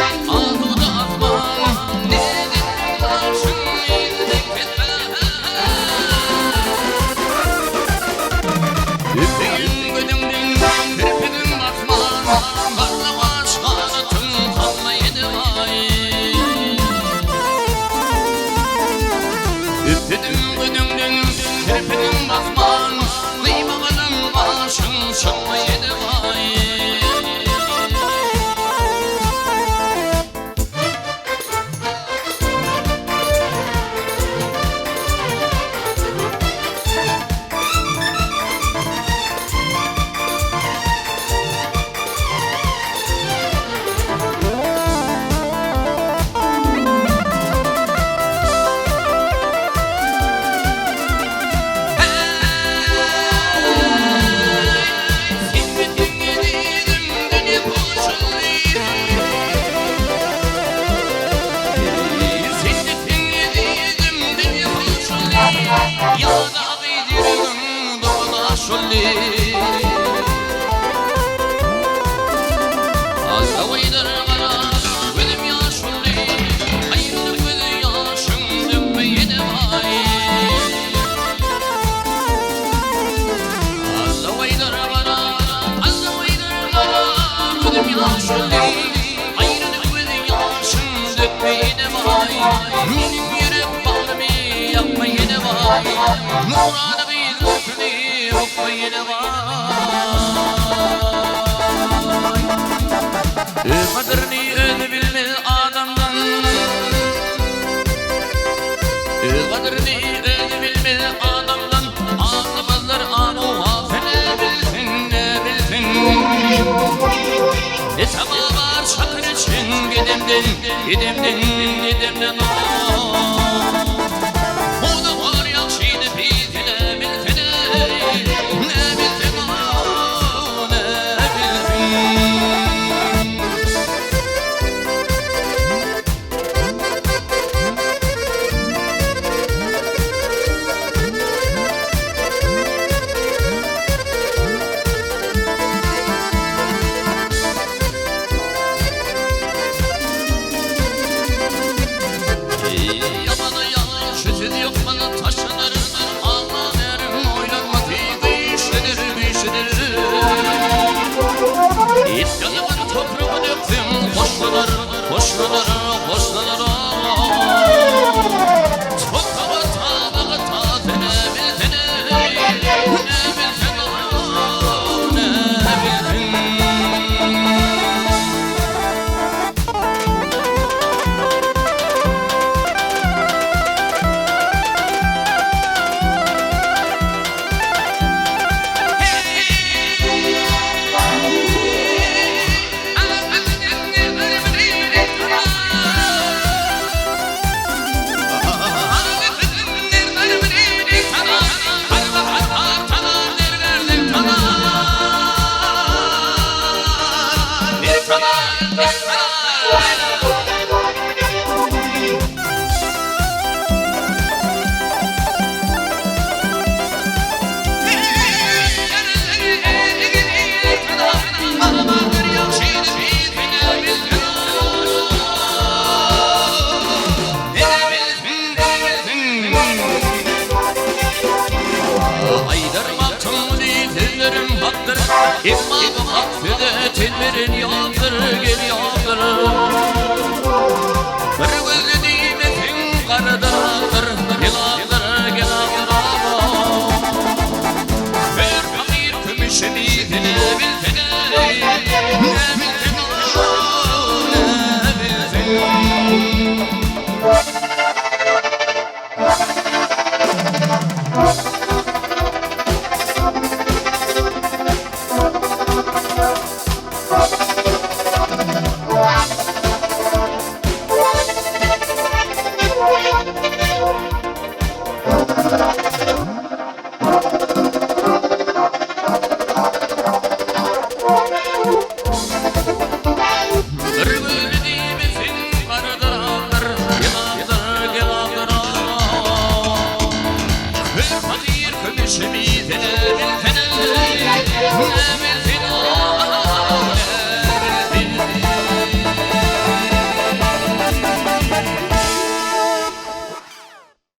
Aluda atman nedir karşın yedek etme. Üptüğün gülümdün kirpinin batman, barla başkanatın kanla yedi vay. Üptüğün gülümdün kirpinin batman, kıymamanın başın şanla yedi vay. Nurada bir lütfü hukma yine vay. Kadrini öyle bilmez adamdan, kadrini öyle bilmez adamdan. Anlamazlar anu hafene bilsin ne bilsin. Ne sabah var şakır için gidemden İmam affede tellerin yandır gel yandır. Bir gözlediğim etin karadır gel ağdır gel ağdır. Ver kamir kümüşeni ne bilsene ne bilsene ne bilsene. Şemide